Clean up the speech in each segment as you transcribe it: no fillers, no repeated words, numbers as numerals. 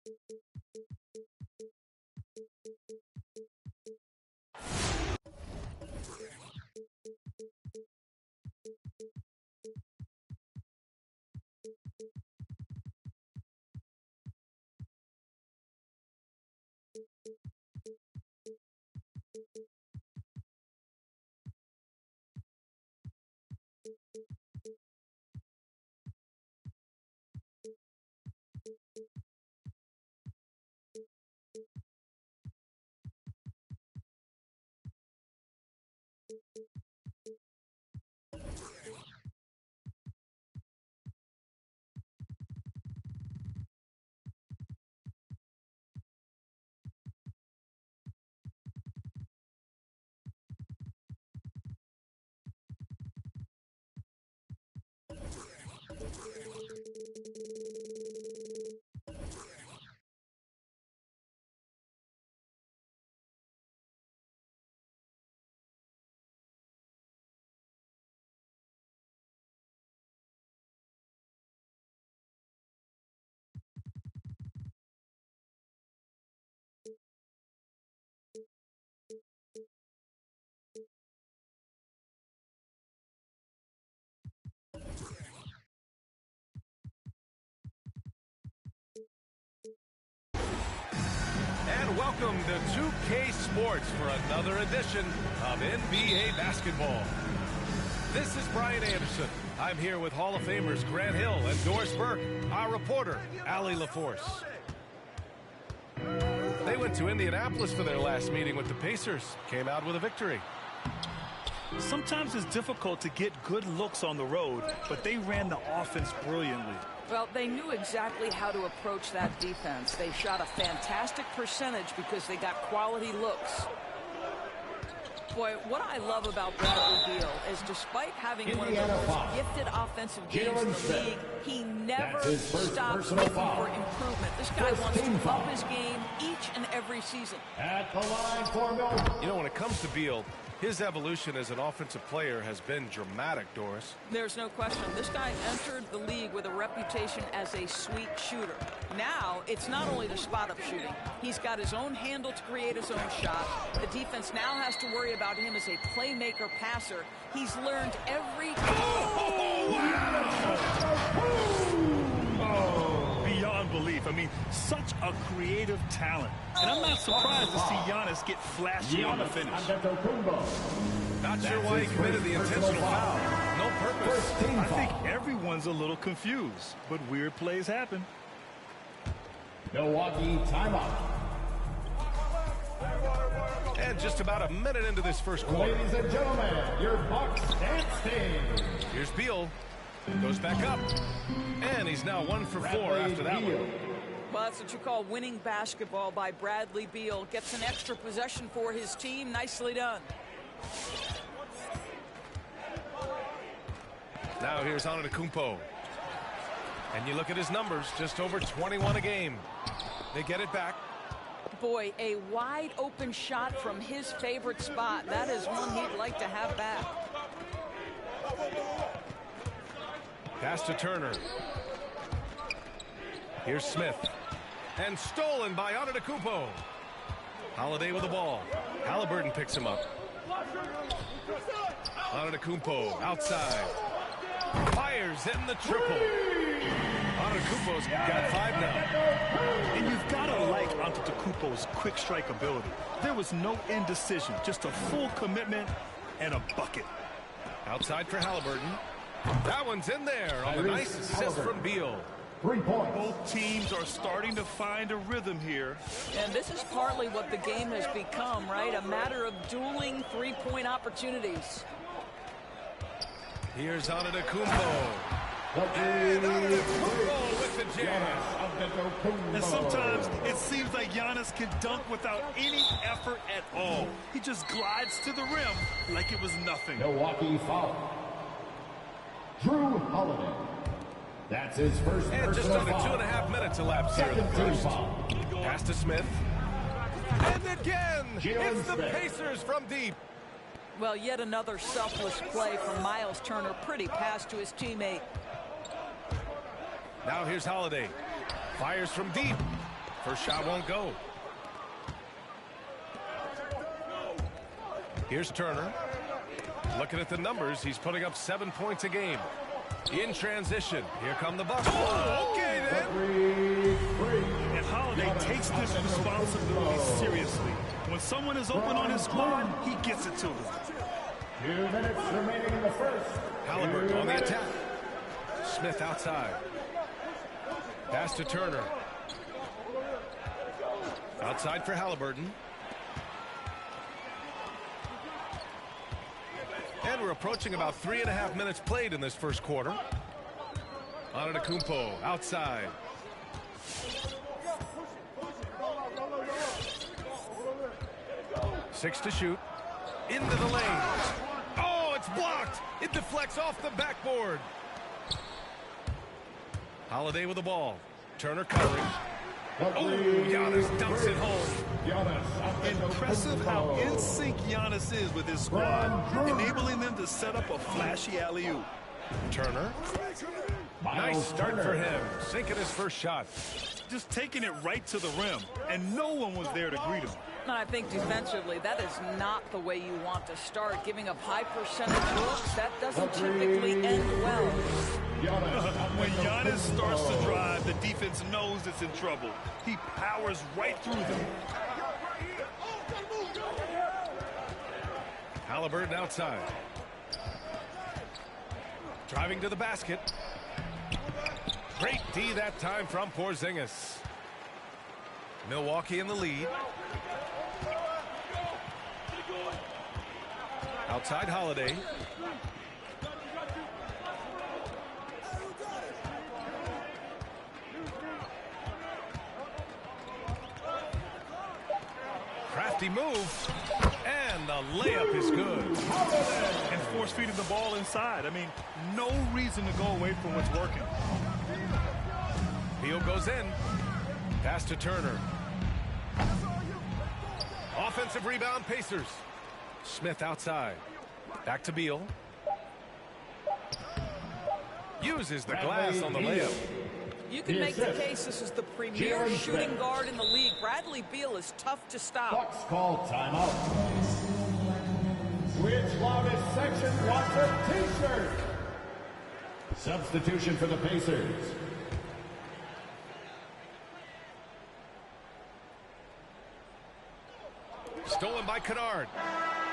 And welcome to 2K Sports for another edition of NBA basketball. This is Brian Anderson. I'm here with Hall of Famers Grant Hill and Doris Burke, our reporter, Allie LaForce. They went to Indianapolis for their last meeting with the Pacers, came out with a victory. Sometimes it's difficult to get good looks on the road, but they ran the offense brilliantly. Well, they knew exactly how to approach that defense. They shot a fantastic percentage because they got quality looks. Boy, what I love about Bradley Beal is despite having one of the most gifted offensive games in the league, he never stops looking for improvement. This guy wants to up his game each and every season. At the line for Miller. You know, when it comes to Beal, his evolution as an offensive player has been dramatic, Doris. There's no question. This guy entered the league with a reputation as a sweet shooter. Now, it's not only the spot-up shooting. He's got his own handle to create his own shot. The defense now has to worry about him as a playmaker passer. He's learned every... Beyond belief. I mean, such a creative talent. And I'm not surprised to see Giannis get flashy on the finish. Not sure why he committed the intentional foul. No purpose. I think everyone's a little confused, but weird plays happen. Milwaukee timeout. And just about a minute into this first quarter. Ladies and gentlemen, your Bucks dancing. Here's Beal. Goes back up. And he's now 1 for 4 after that one. Well, that's what you call winning basketball by Bradley Beal. Gets an extra possession for his team. Nicely done. Now here's Antetokounmpo. And you look at his numbers, just over 21 a game. They get it back. Boy, a wide open shot from his favorite spot. That is one he'd like to have back. Pass to Turner. Here's Smith. And stolen by Antetokounmpo. Holiday with the ball. Halliburton picks him up. Antetokounmpo outside. Fires in the triple. Antetokounmpo's got 5 now. And you've got to like Antetokounmpo's quick strike ability. There was no indecision, just a full commitment and a bucket. Outside for Halliburton. That one's in there on the nice assist from Beal. 3 points. Both teams are starting to find a rhythm here. And this is partly what the game has become, right? A matter of dueling three-point opportunities. Here's Antetokounmpo. And Antetokounmpo with the jam. And sometimes it seems like Giannis can dunk without any effort at all. He just glides to the rim like it was nothing. Milwaukee foul. Drew Holiday. That's his first And just under 2.5 minutes elapsed here in the first. Pass to Smith. And again, it's the Pacers from deep. Well, yet another selfless play from Miles Turner. Pretty pass to his teammate. Now here's Holiday. Fires from deep. First shot won't go. Here's Turner. Looking at the numbers, he's putting up 7 points a game. In transition, here come the Bucks. Oh, okay then. And Holiday takes this responsibility seriously. When someone is open on his squad, he gets it to them. 2 minutes remaining in the first. Halliburton on the attack. Smith outside. Pass to Turner. Outside for Halliburton. And we're approaching about 3.5 minutes played in this first quarter. Antetokounmpo outside. Six to shoot. Into the lane. Oh, it's blocked. It deflects off the backboard. Holiday with the ball. Turner covering. Oh, Giannis dumps it home. Impressive how in sync Giannis is with his squad, enabling them to set up a flashy alley-oop. Turner. Nice start for him. Sinking his first shot. Just taking it right to the rim, and no one was there to greet him. And I think defensively, that is not the way you want to start. Giving up high percentage looks, that doesn't typically end well. When Giannis starts to drive, the defense knows it's in trouble. He powers right through them. Halliburton outside. Driving to the basket. Great D that time from Porzingis. Milwaukee in the lead. Outside Holiday. Crafty move. And the layup is good. And force-feeding the ball inside. I mean, no reason to go away from what's working. Beal goes in. Pass to Turner. Offensive rebound, Pacers. Smith outside. Back to Beal. Uses the glass on the layup. You can make the case this is the premier shooting guard in the league. Bradley Beal is tough to stop. Bucks call timeout. Which loudest section wants a t-shirt? Substitution for the Pacers. Stolen by Kennard.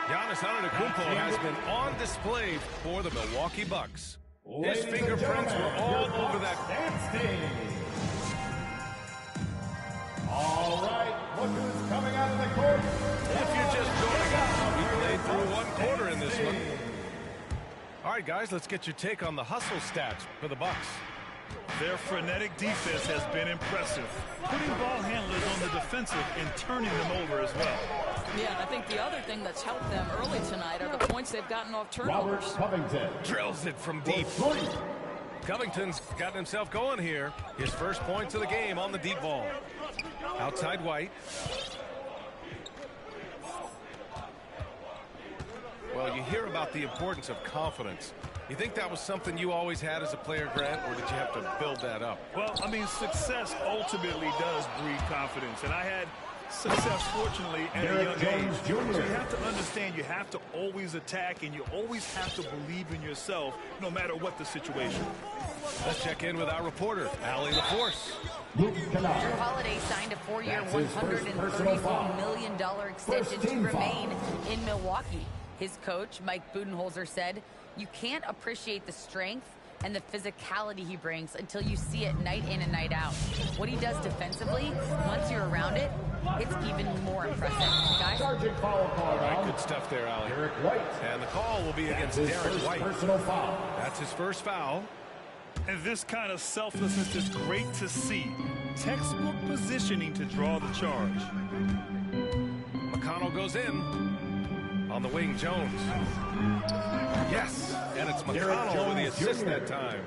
Giannis Antetokounmpo has been on display for the Milwaukee Bucks. His fingerprints were all over that. All right, look who's coming out of the court. If you're just joining us, we played through one quarter in this one. All right, guys, let's get your take on the hustle stats for the Bucks. Their frenetic defense has been impressive, putting ball handlers on the defensive and turning them over as well. Yeah, and I think the other thing that's helped them early tonight are the points they've gotten off Robert turnovers. Covington. Drills it from deep. Covington's gotten himself going here. His first points of the game on the deep ball. Outside White. Well, you hear about the importance of confidence. You think that was something you always had as a player, Grant, or did you have to build that up? Well, I mean, success ultimately does breed confidence, and I had success, fortunately, at a young age. So you have to understand you have to always attack, and you always have to believe in yourself, no matter what the situation. Let's check in with our reporter, Allie LaForce. Drew Holiday signed a 4-year, $134 million extension to remain in Milwaukee. His coach, Mike Budenholzer, said, "You can't appreciate the strength and the physicality he brings until you see it night in and night out. What he does defensively, once you're around it, it's even more impressive." Guys? Sergeant foul call. All right, good stuff there, Allie. Derek White. And the call will be against His Derek first White. personal foul. That's his first foul. And this kind of selflessness is great to see. Textbook positioning to draw the charge. McConnell goes in. On the wing, Jones. Yes, and it's McConnell with the assist that time.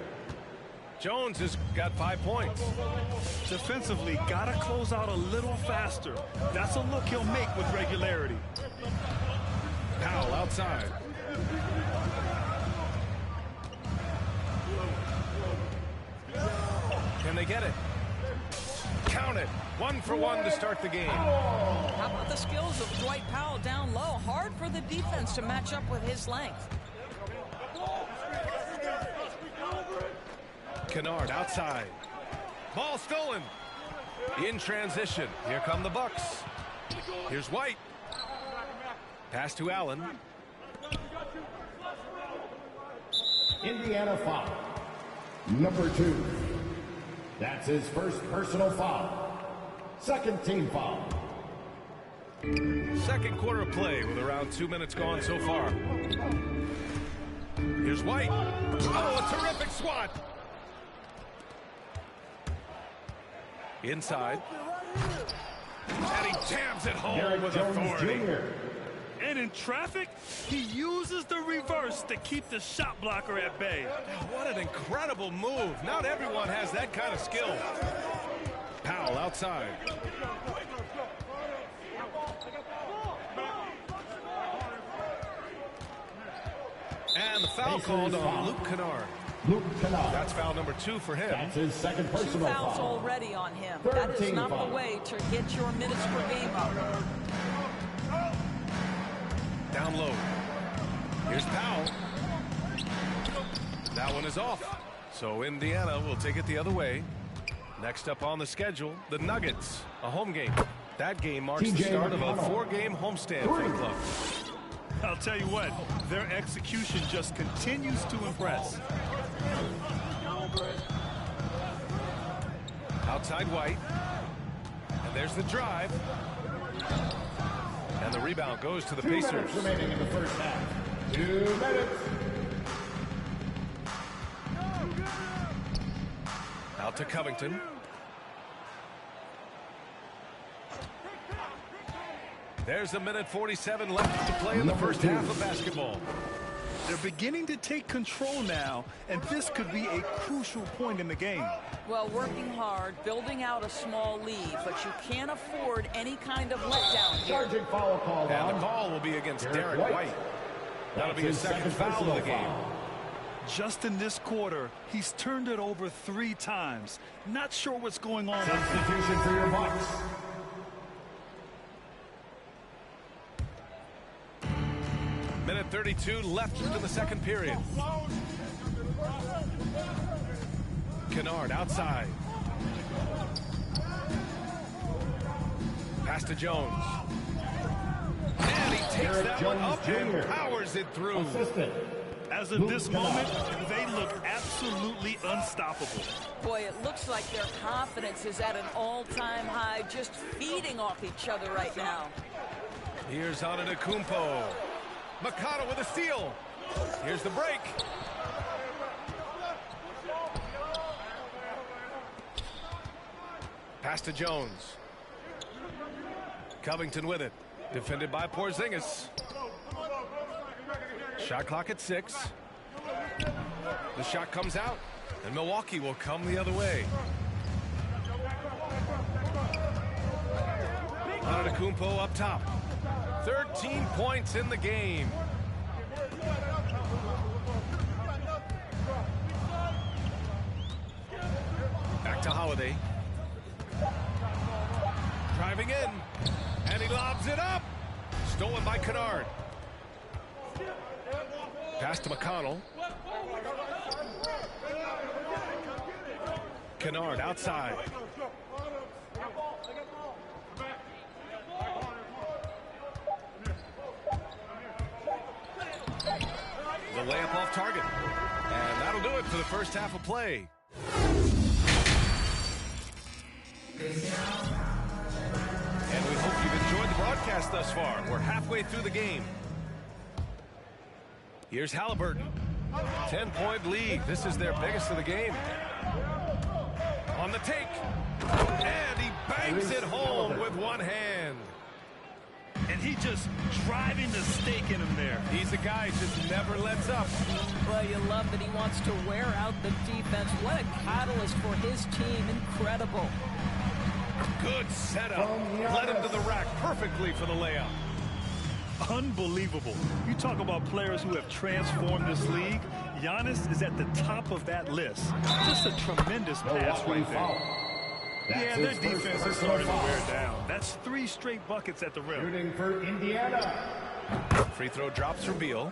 Jones has got 5 points. Defensively, got to close out a little faster. That's a look he'll make with regularity. Powell outside. Can they get it? Count it. 1 for 1 to start the game. How about the skills of Dwight Powell down low? Hard for the defense to match up with his length. Kennard outside. Ball stolen. In transition. Here come the Bucks. Here's White. Pass to Allen. Indiana foul. Number 2. That's his first personal foul. Second team foul. Second quarter of play with around 2 minutes gone so far. Here's White. Oh, a terrific swat. Inside. And he jams it home Derek with Jones authority. Jr. And in traffic, he uses the reverse to keep the shot blocker at bay. What an incredible move. Not everyone has that kind of skill. Powell outside. And the foul called on Luke Kennard. Luke Kennard. That's foul number 2 for him. That's his second 2 personal fouls foul. already on him. Third That is team not foul. the way to get your minutes per game up. Down low. Here's Powell. That one is off. So Indiana will take it the other way. Next up on the schedule, the Nuggets, a home game. That game marks the TJ start of a McConnell. 4-game homestand for the club. I'll tell you what, their execution just continues to impress. Outside White. And there's the drive. And the rebound goes to the 2 Pacers. minutes remaining in the first half. 2 minutes. Out to Covington. There's a minute 47 left to play in the first half of basketball. They're beginning to take control now, and this could be a crucial point in the game. Well, working hard, building out a small lead, but you can't afford any kind of letdown here. Sergeant foul called And on. the call will be against Derek Derek White. White. That'll That's be his his second second foul of the personal game. foul. Just in this quarter, he's turned it over 3 times. Not sure what's going on. Substitution for your Bucks. Minute 32 left into the second period. Kennard outside. Pass to Jones. And he takes Derek that Jones one up Jr. and powers it through. Assistant. As of Luke this Kennard. moment, they look absolutely unstoppable. Boy, it looks like their confidence is at an all-time high, just feeding off each other right now. Here's Antetokounmpo. Mikata with a steal. Here's the break. Pass to Jones. Covington with it. Defended by Porzingis. Shot clock at 6. The shot comes out, and Milwaukee will come the other way. Antetokounmpo up top. 13 points in the game. Back to Holiday. Driving in. And he lobs it up. Stolen by Kennard. Pass to McConnell. Kennard outside. The layup off target. And that'll do it for the first half of play. And we hope you've enjoyed the broadcast thus far. We're halfway through the game. Here's Halliburton. 10-point lead. This is their biggest of the game. On the take. And he bangs it home with one hand. And he just driving the stake in him there. He's a guy who just never lets up. Well, you love that he wants to wear out the defense. What a catalyst for his team. Incredible. Good setup. Led him to the rack perfectly for the layup. Unbelievable. You talk about players who have transformed this league. Giannis is at the top of that list. Just a tremendous pass right there. Yeah, their defense is starting to wear down. That's 3 straight buckets at the rim. Shooting for Indiana. Free throw drops from Beal.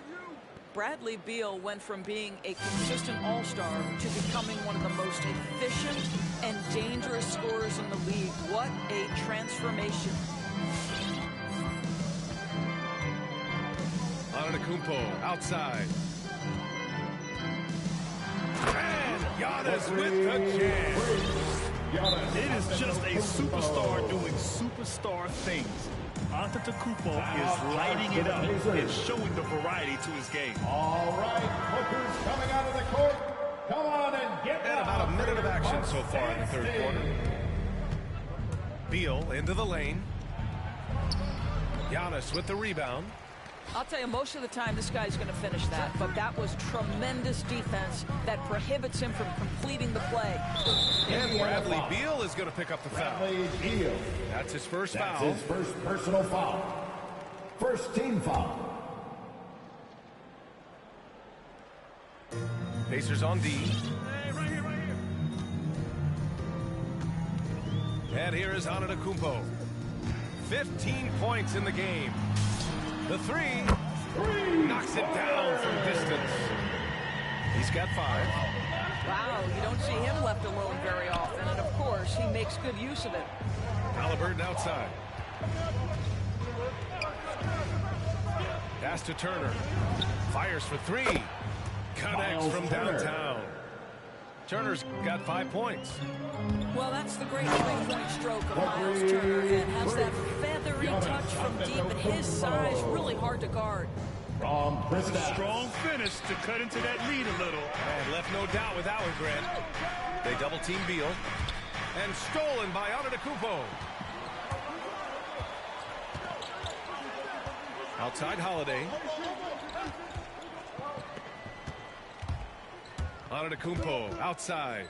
Bradley Beal went from being a consistent all-star to becoming one of the most efficient and dangerous scorers in the league. What a transformation. Antetokounmpo outside. And Giannis with the jam. It is just a superstar doing superstar things. Antetokounmpo is lighting it up and showing the variety to his game. All right, Booker's coming out of the court. Come on and get And about a minute of action so far in the third quarter. Beal into the lane. Giannis with the rebound. I'll tell you, most of the time this guy's going to finish that, but that was tremendous defense that prohibits him from completing the play. And Bradley Beal is going to pick up the foul. Bradley Beal. That's his first That's foul. his first personal foul. First team foul. Pacers on D. And here is Antetokounmpo. 15 points in the game. The three knocks it down from distance. He's got 5. Wow, you don't see him left alone very often, and of course, he makes good use of it. Halliburton outside. Pass to Turner. Fires for 3. Connects from downtown. Turner's got 5 points. Well, that's the great three-point stroke of Miles Turner, and has that feathery touch from deep, and his size really hard to guard. Strong finish to cut into that lead a little. And left no doubt with that one, Grant. They double-team Beal. And stolen by Antetokounmpo. Outside Holiday. Antetokounmpo outside.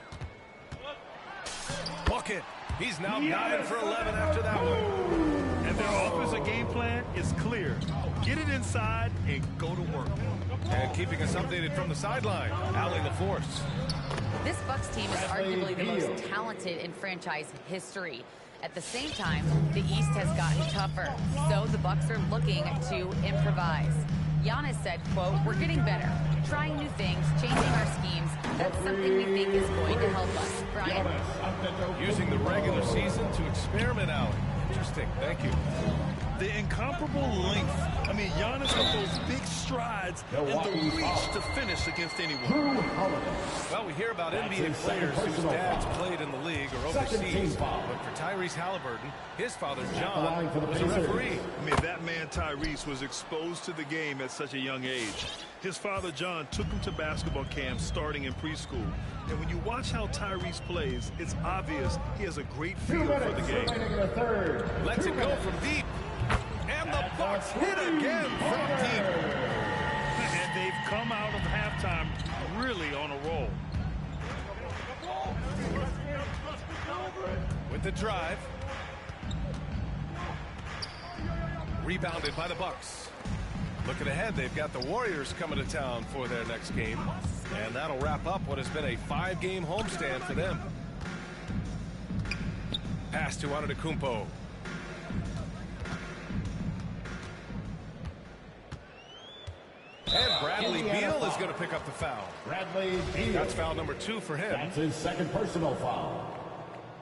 Bucket. He's now 9 for 11 after that one. And their offensive game plan is clear. Get it inside and go to work. And keeping us updated from the sideline, Allie LaForce. This Bucks team is arguably the most talented in franchise history. At the same time, the East has gotten tougher, so the Bucks are looking to improvise. Giannis said, quote, "We're getting better, trying new things, changing our schemes. That's something we think is going to help us." Brian? Using the regular season to experiment out. Interesting. Thank you. The incomparable length. I mean, Giannis with those big strides and the reach to finish against anyone. Well, we hear about NBA players whose dads played in the league or overseas, but for Tyrese Halliburton, his father, John, was a referee. I mean, that man, Tyrese, was exposed to the game at such a young age. His father, John, took him to basketball camps starting in preschool. And when you watch how Tyrese plays, it's obvious he has a great feel for the game. Lets it go from deep. And the Bucks hit again from deep. And they've come out of halftime really on a roll. With the drive. Rebounded by the Bucks. Looking ahead, they've got the Warriors coming to town for their next game. And that'll wrap up what has been a 5-game homestand for them. Pass to Antetokounmpo. And Bradley Beal is going to pick up the foul. Bradley Beal. That's foul number 2 for him. That's his second personal foul.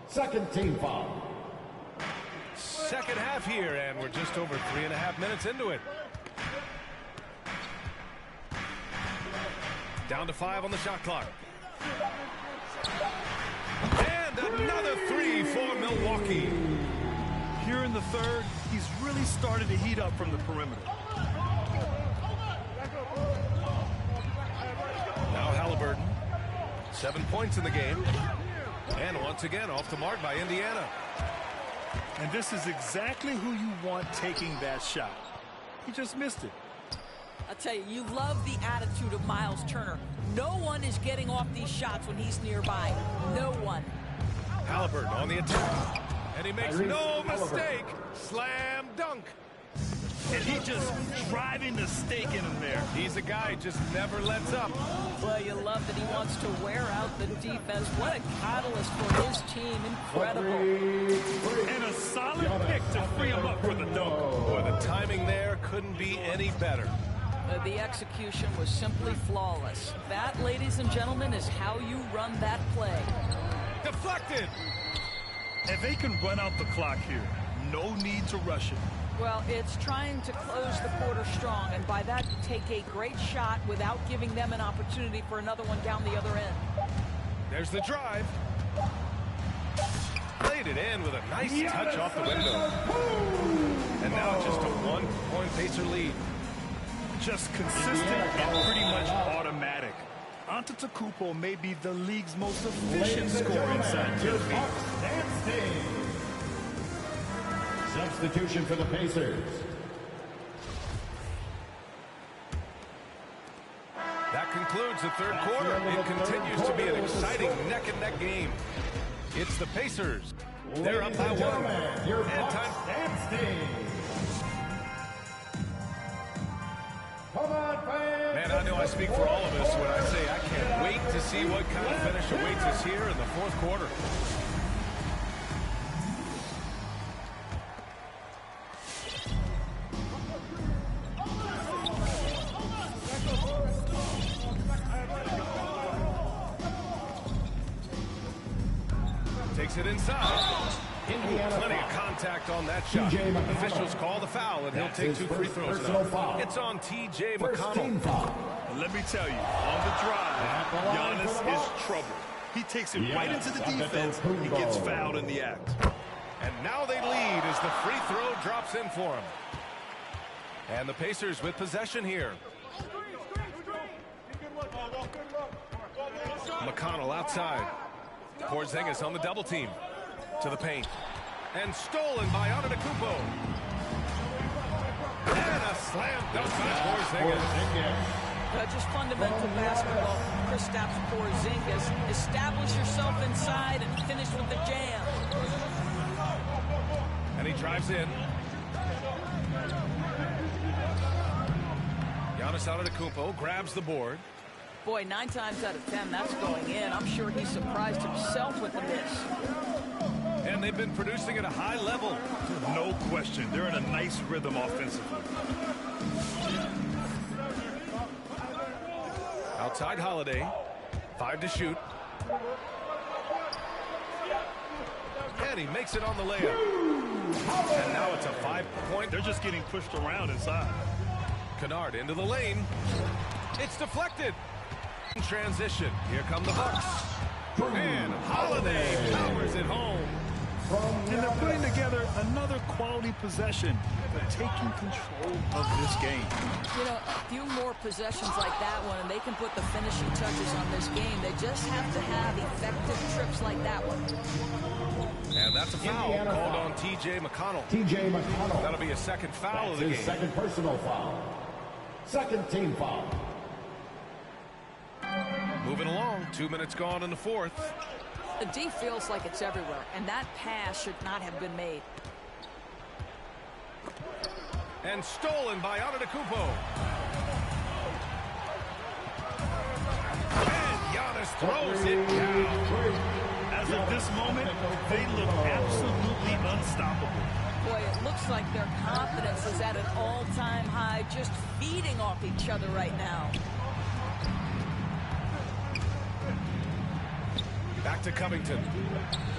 Second team foul. Second half here, and we're just over 3.5 minutes into it. Down to 5 on the shot clock. And another 3 for Milwaukee. Here in the third, he's really started to heat up from the perimeter. Now Halliburton. 7 points in the game. And once again, off the mark by Indiana. And this is exactly who you want taking that shot. He just missed it. I'll tell you, you love the attitude of Miles Turner. No one is getting off these shots when he's nearby. No one. Halliburton on the attack. And he makes no mistake. Slam dunk. And he's just driving the stake in him there. He's a guy who just never lets up. Well, you love that he wants to wear out the defense. What a catalyst for his team. Incredible. And a solid pick to free him up for the dunk. Boy, the timing there couldn't be any better. The execution was simply flawless. That, ladies and gentlemen, is how you run that play. Deflected. And they can run out the clock here. No need to rush it. Well, it's trying to close the quarter strong, and by that, take a great shot without giving them an opportunity for another one down the other end. There's the drive. Played it in with a nice touch off the window. And now just a one-point Pacer lead. Just consistent and pretty much automatic. Antetokounmpo may be the league's most efficient scorer inside 10 feet. Substitution for the Pacers. That concludes the third quarter. It continues to be an exciting neck-and-neck game. It's the Pacers. They're up by one. And time. Man, I know I speak for all of us when I say I can't wait to see what kind of finish awaits us here in the fourth quarter. Takes it inside. Plenty of contact on that shot. Officials call the foul, and he'll take 2 free throws now. It's on T.J. McConnell. Let me tell you, on the drive, Giannis is trouble. He takes it right into the defense and gets fouled in the act. And now they lead as the free throw drops in for him. And the Pacers with possession here. McConnell outside. Porzingis on the double team. To the paint. And stolen by Antetokounmpo. And a slam dunk by Porzingis. Just fundamental basketball. Kristaps Porzingis. Establish yourself inside and finish with the jam. And he drives in. Giannis Antetokounmpo grabs the board. Boy, 9 times out of 10, that's going in. I'm sure he's surprised himself with the miss. And they've been producing at a high level. No question. They're in a nice rhythm offensively. Outside Holiday. 5 to shoot. And he makes it on the layup. And now it's a 5-point. They're just getting pushed around inside. Kennard into the lane. It's deflected. In transition. Here come the Bucks. And Holiday powers it home. And they're putting together another quality possession. They're taking control of this game. You know, a few more possessions like that one, and they can put the finishing touches on this game. They just have to have effective trips like that one. And that's a foul called on T.J. McConnell. T.J. McConnell. That'll be a second foul of the His game. second personal foul. Second team foul. Moving along. 2 minutes gone in the fourth. The D feels like it's everywhere, and that pass should not have been made. And stolen by Antetokounmpo. And Giannis throws it down. As of this moment, they look absolutely unstoppable. Boy, it looks like their confidence is at an all-time high, just feeding off each other right now. Back to Covington.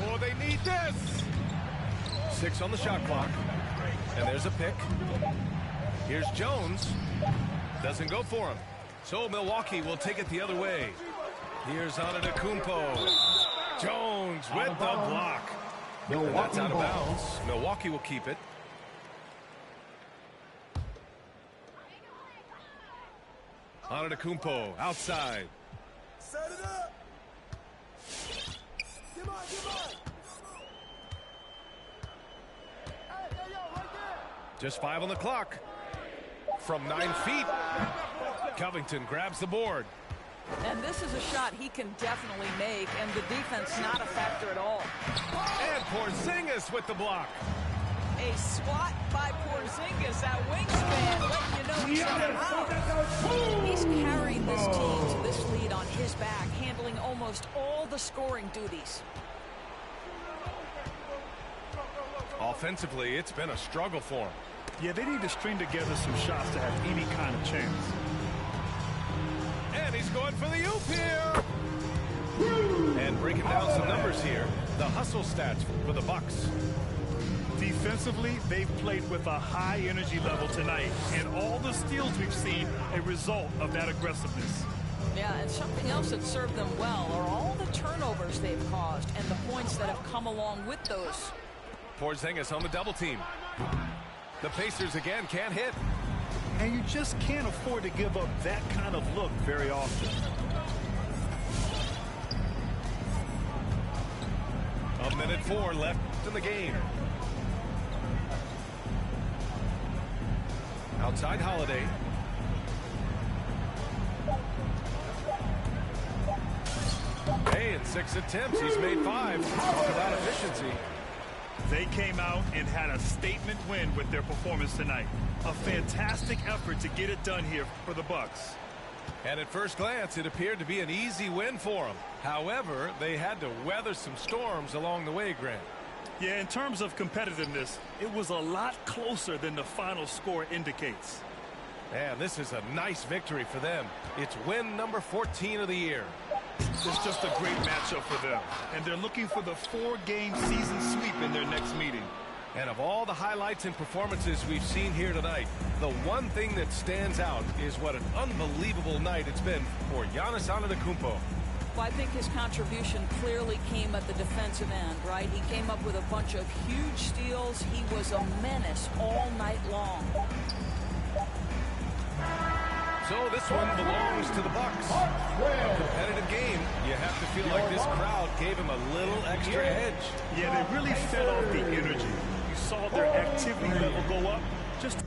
Oh, they need this. 6 on the shot clock. And there's a pick. Here's Jones. Doesn't go for him. So Milwaukee will take it the other way. Here's Antetokounmpo. Jones with the block. And that's out of bounds. Milwaukee will keep it. Antetokounmpo outside. Set it up. Get on. Hey, yo, right there. Just 5 on the clock. From 9 feet. Covington grabs the board. And this is a shot he can definitely make, and the defense not a factor at all. And Porzingis with the block. A swat by Porzingis at wingspan. almost all the scoring duties. Offensively, it's been a struggle for him. Yeah, they need to string together some shots to have any kind of chance. And he's going for the oop here. And breaking down some numbers here, the hustle stats for the Bucks. Defensively, they've played with a high energy level tonight, and all the steals we've seen a result of that aggressiveness. Yeah, and something else that served them well are all the turnovers they've caused and the points that have come along with those. Porzingis on the double team. The Pacers again can't hit. And you just can't afford to give up that kind of look very often. A minute 4 left in the game. Outside Holiday. Hey, in 6 attempts, he's made 5. Talk about efficiency. They came out and had a statement win with their performance tonight. A fantastic effort to get it done here for the Bucks. And at first glance, it appeared to be an easy win for them. However, they had to weather some storms along the way, Grant. Yeah, in terms of competitiveness, it was a lot closer than the final score indicates. Man, this is a nice victory for them. It's win number 14 of the year. It's just a great matchup for them. And they're looking for the 4-game season sweep in their next meeting. And of all the highlights and performances we've seen here tonight, the one thing that stands out is what an unbelievable night it's been for Giannis Antetokounmpo. Well, I think his contribution clearly came at the defensive end, right? He came up with a bunch of huge steals. He was a menace all night long. So this one belongs to the Bucks. A competitive game. You have to feel like this crowd gave him a little extra edge. Yeah, they really fed off the energy. You saw their activity level go up just